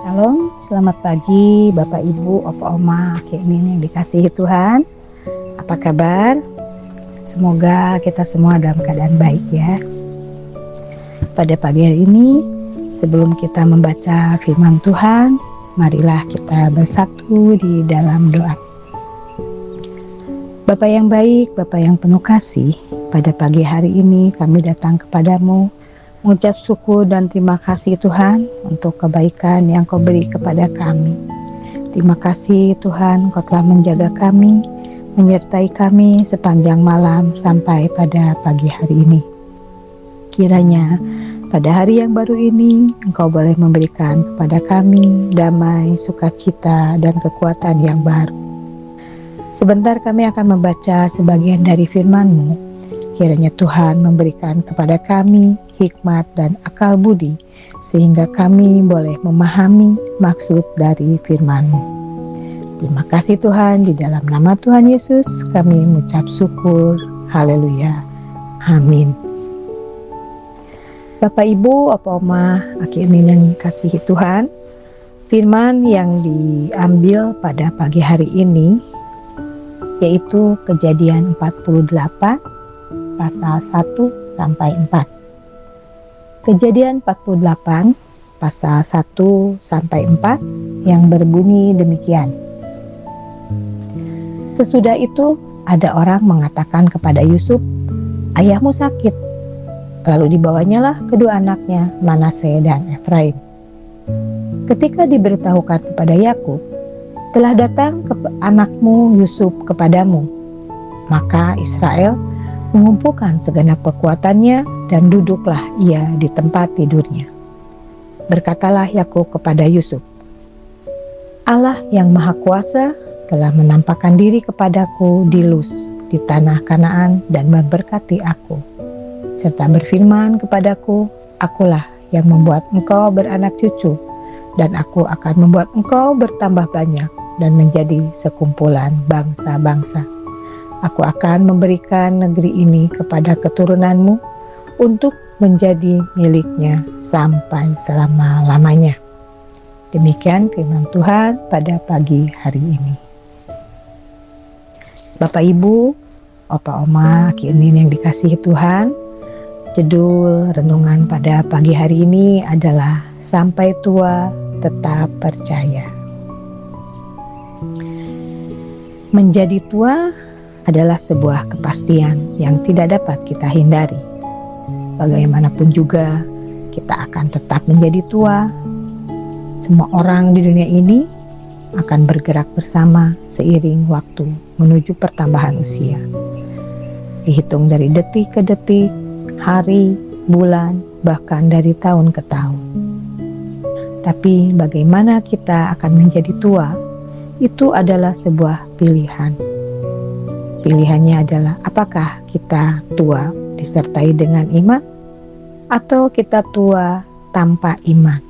Shalom, selamat pagi Bapak Ibu, Opa Oma, Ki Emin yang dikasihi Tuhan. Apa kabar? Semoga kita semua dalam keadaan baik ya. Pada pagi hari ini, sebelum kita membaca firman Tuhan, marilah kita bersatu di dalam doa. Bapa yang baik, Bapa yang penuh kasih, pada pagi hari ini kami datang kepadamu mengucap syukur dan terima kasih Tuhan untuk kebaikan yang Kau beri kepada kami. Terima kasih Tuhan, Kau telah menjaga kami, menyertai kami sepanjang malam sampai pada pagi hari ini. Kiranya pada hari yang baru ini Engkau boleh memberikan kepada kami damai, sukacita, dan kekuatan yang baru. Sebentar kami akan membaca sebagian dari firman-Mu. Kiranya Tuhan memberikan kepada kami hikmat dan akal budi, sehingga kami boleh memahami maksud dari firman-Mu. Terima kasih Tuhan, di dalam nama Tuhan Yesus kami mengucap syukur. Haleluya. Amin. Bapak Ibu, Opa Oma, Aki Emin yang dikasihi Tuhan, firman yang diambil pada pagi hari ini yaitu Kejadian 48 pasal 1 sampai 4. Kejadian 48 pasal 1 sampai 4 yang berbunyi demikian. Sesudah itu ada orang mengatakan kepada Yusuf, "Ayahmu sakit." Lalu dibawanyalah kedua anaknya, Manasye dan Efraim. Ketika diberitahukan kepada Yakub, "Telah datang anakmu Yusuf kepadamu," maka Israel mengumpulkan segenap kekuatannya dan duduklah ia di tempat tidurnya. Berkatalah Yakub kepada Yusuf, "Allah yang Maha Kuasa telah menampakkan diri kepadaku di Luz, di tanah Kanaan, dan memberkati aku, serta berfirman kepadaku, akulah yang membuat engkau beranak cucu, dan aku akan membuat engkau bertambah banyak dan menjadi sekumpulan bangsa-bangsa. Aku akan memberikan negeri ini kepada keturunanmu untuk menjadi miliknya sampai selama-lamanya." Demikian firman Tuhan pada pagi hari ini. Bapak Ibu, Opa Oma, Ki Emin yang dikasihi Tuhan, judul renungan pada pagi hari ini adalah Sampai Tua Tetap Percaya. Menjadi tua adalah sebuah kepastian yang tidak dapat kita hindari. Bagaimanapun juga, kita akan tetap menjadi tua. Semua orang di dunia ini akan bergerak bersama seiring waktu menuju pertambahan usia. Dihitung dari detik ke detik, hari, bulan, bahkan dari tahun ke tahun. Tapi bagaimana kita akan menjadi tua, itu adalah sebuah pilihan. Pilihannya adalah apakah kita tua disertai dengan iman atau kita tua tanpa iman.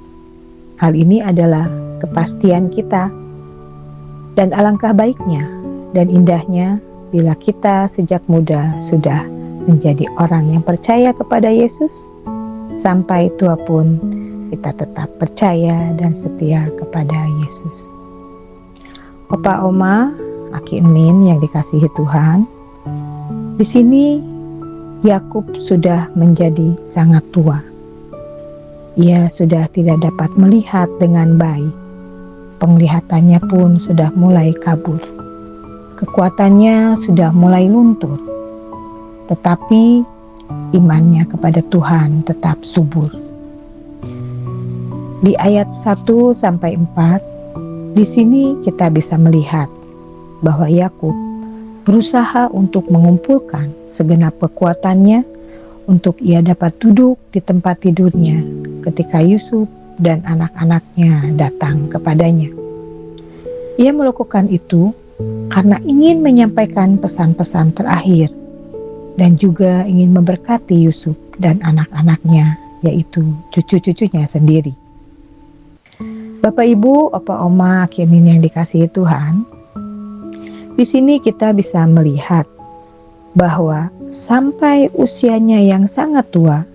Hal ini adalah kepastian kita, dan alangkah baiknya dan indahnya bila kita sejak muda sudah menjadi orang yang percaya kepada Yesus, sampai tua pun kita tetap percaya dan setia kepada Yesus. Opa Oma, Aki Emin yang dikasihi Tuhan, di sini Yakub sudah menjadi sangat tua. Ia sudah tidak dapat melihat dengan baik. Penglihatannya pun sudah mulai kabur. Kekuatannya sudah mulai luntur. Tetapi imannya kepada Tuhan tetap subur. Di ayat 1 sampai 4, di sini kita bisa melihat bahwa Yakub berusaha untuk mengumpulkan segenap kekuatannya untuk ia dapat duduk di tempat tidurnya ketika Yusuf dan anak-anaknya datang kepadanya. Ia melakukan itu karena ingin menyampaikan pesan-pesan terakhir dan juga ingin memberkati Yusuf dan anak-anaknya, yaitu cucu-cucunya sendiri. Bapak Ibu, Opa Oma, Ki Emin yang dikasihi Tuhan, di sini kita bisa melihat bahwa sampai usianya yang sangat tua,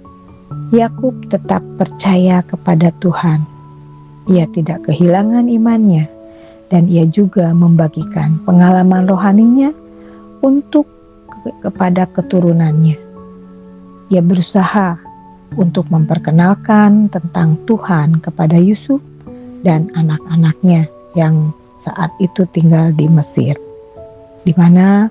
Yakub tetap percaya kepada Tuhan. ia tidak kehilangan imannya, dan ia juga membagikan pengalaman rohaninya untuk kepada keturunannya. Ia berusaha untuk memperkenalkan tentang Tuhan kepada Yusuf dan anak-anaknya yang saat itu tinggal di Mesir, di mana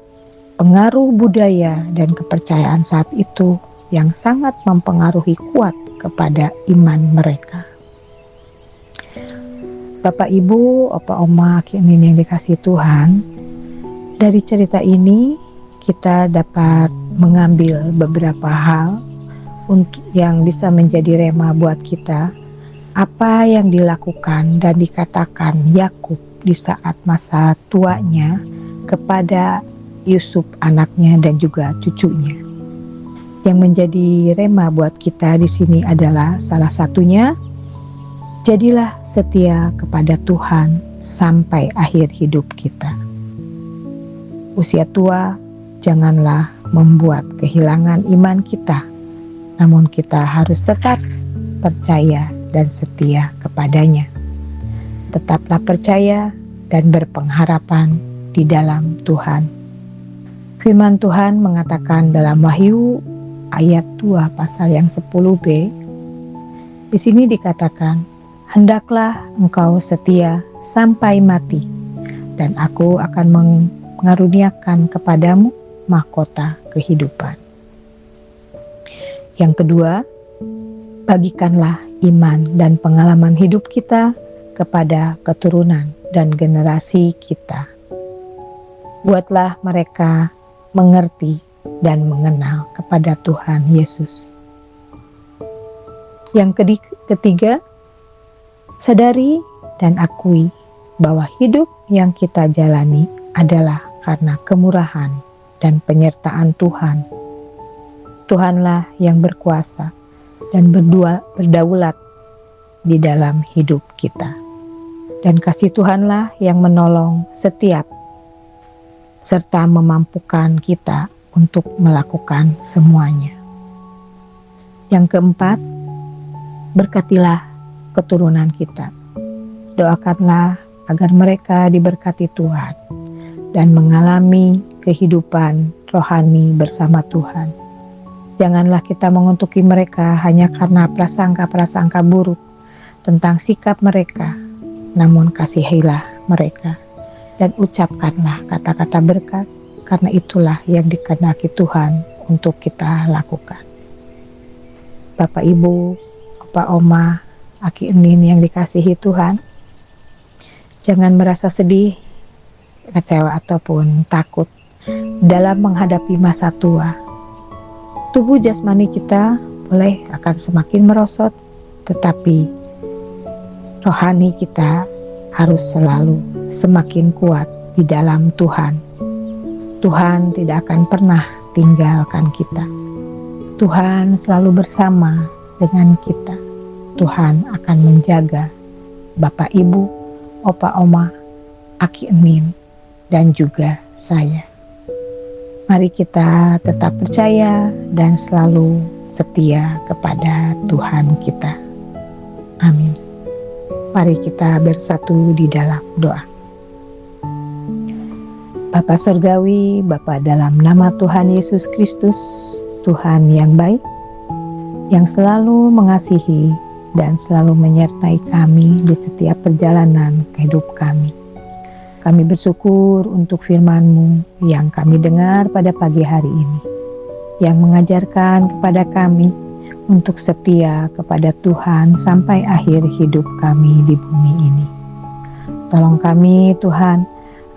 pengaruh budaya dan kepercayaan saat itu yang sangat mempengaruhi kuat kepada iman mereka. Bapak, Ibu, Opa, Oma, Kinin yang dikasihi Tuhan, dari cerita ini kita dapat mengambil beberapa hal untuk yang bisa menjadi rema buat kita. Apa yang dilakukan dan dikatakan Yakub di saat masa tuanya kepada Yusuf anaknya dan juga cucunya. Yang menjadi rema buat kita di sini adalah salah satunya, jadilah setia kepada Tuhan sampai akhir hidup kita. Usia tua janganlah membuat kehilangan iman kita, namun kita harus tetap percaya dan setia kepadanya. Tetaplah percaya dan berpengharapan di dalam Tuhan. Firman Tuhan mengatakan dalam Wahyu ayat 2 pasal yang 10b, di sini dikatakan, hendaklah engkau setia sampai mati, dan aku akan mengaruniakan kepadamu mahkota kehidupan. Yang kedua, bagikanlah iman dan pengalaman hidup kita kepada keturunan dan generasi kita. Buatlah mereka mengerti dan mengenal kepada Tuhan Yesus. Yang ketiga, sadari dan akui bahwa hidup yang kita jalani adalah karena kemurahan dan penyertaan Tuhan. Tuhanlah yang berkuasa dan berdaulat di dalam hidup kita. Dan kasih Tuhanlah yang menolong setiap serta memampukan kita untuk melakukan semuanya. Yang keempat, berkatilah keturunan kita. Doakanlah agar mereka diberkati Tuhan dan mengalami kehidupan rohani bersama Tuhan. Janganlah kita menguntuki mereka hanya karena prasangka-prasangka buruk tentang sikap mereka, namun kasihilah mereka dan ucapkanlah kata-kata berkat, karena itulah yang dikehendaki Tuhan untuk kita lakukan. Bapak, Ibu, Opa, Oma, Aki, Enin yang dikasihi Tuhan, jangan merasa sedih, kecewa ataupun takut dalam menghadapi masa tua. Tubuh jasmani kita boleh akan semakin merosot, tetapi rohani kita harus selalu semakin kuat di dalam Tuhan. Tuhan tidak akan pernah tinggalkan kita. Tuhan selalu bersama dengan kita. Tuhan akan menjaga Bapak, Ibu, Opa, Oma, Aki, Enin, dan juga saya. Mari kita tetap percaya dan selalu setia kepada Tuhan kita. Amin. Mari kita bersatu di dalam doa. Bapa Surgawi, Bapa dalam nama Tuhan Yesus Kristus, Tuhan yang baik, yang selalu mengasihi dan selalu menyertai kami di setiap perjalanan kehidupan kami. Kami bersyukur untuk firman-Mu yang kami dengar pada pagi hari ini, yang mengajarkan kepada kami untuk setia kepada Tuhan sampai akhir hidup kami di bumi ini. Tolong kami Tuhan,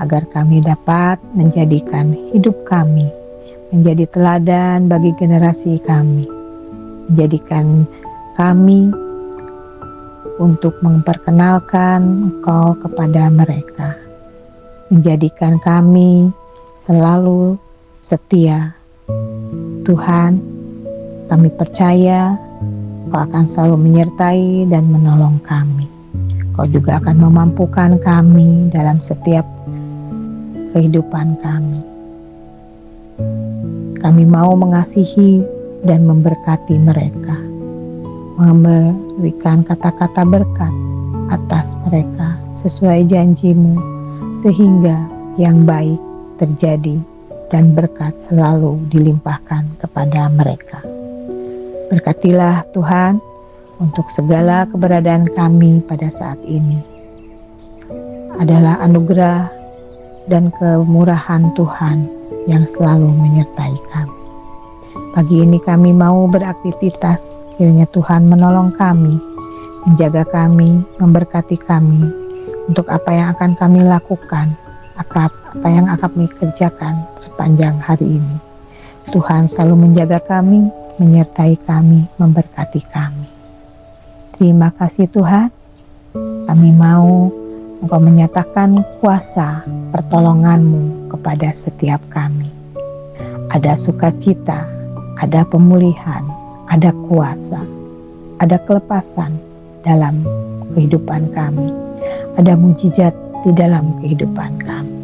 agar kami dapat menjadikan hidup kami menjadi teladan bagi generasi kami, menjadikan kami untuk memperkenalkan Engkau kepada mereka, menjadikan kami selalu setia. Tuhan, kami percaya Kau akan selalu menyertai dan menolong kami. Kau juga akan memampukan kami dalam setiap kehidupan kami. Kami mau mengasihi dan memberkati mereka, memberikan kata-kata berkat atas mereka sesuai janji-Mu, sehingga yang baik terjadi dan berkat selalu dilimpahkan kepada mereka. Berkatilah Tuhan untuk segala keberadaan kami pada saat ini. Adalah anugerah dan kemurahan Tuhan yang selalu menyertai kami. Pagi ini kami mau beraktivitas, kiranya Tuhan menolong kami, menjaga kami, memberkati kami untuk apa yang akan kami lakukan, apa yang akan kami kerjakan sepanjang hari ini. Tuhan selalu menjaga kami, menyertai kami, memberkati kami. Terima kasih Tuhan, kami mau Engkau menyatakan kuasa pertolongan-Mu kepada setiap kami. Ada sukacita, ada pemulihan, ada kuasa, ada kelepasan dalam kehidupan kami, ada mujizat di dalam kehidupan kami.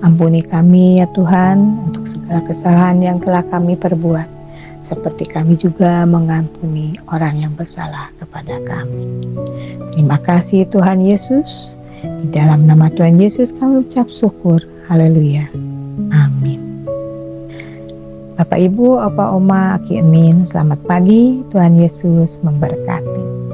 Ampuni kami ya Tuhan untuk segala kesalahan yang telah kami perbuat, seperti kami juga mengampuni orang yang bersalah kepada kami. Terima kasih Tuhan Yesus. Di dalam nama Tuhan Yesus kami ucap syukur. Haleluya. Amin. Bapak Ibu, Opa Oma, Aki Emin, selamat pagi. Tuhan Yesus memberkati.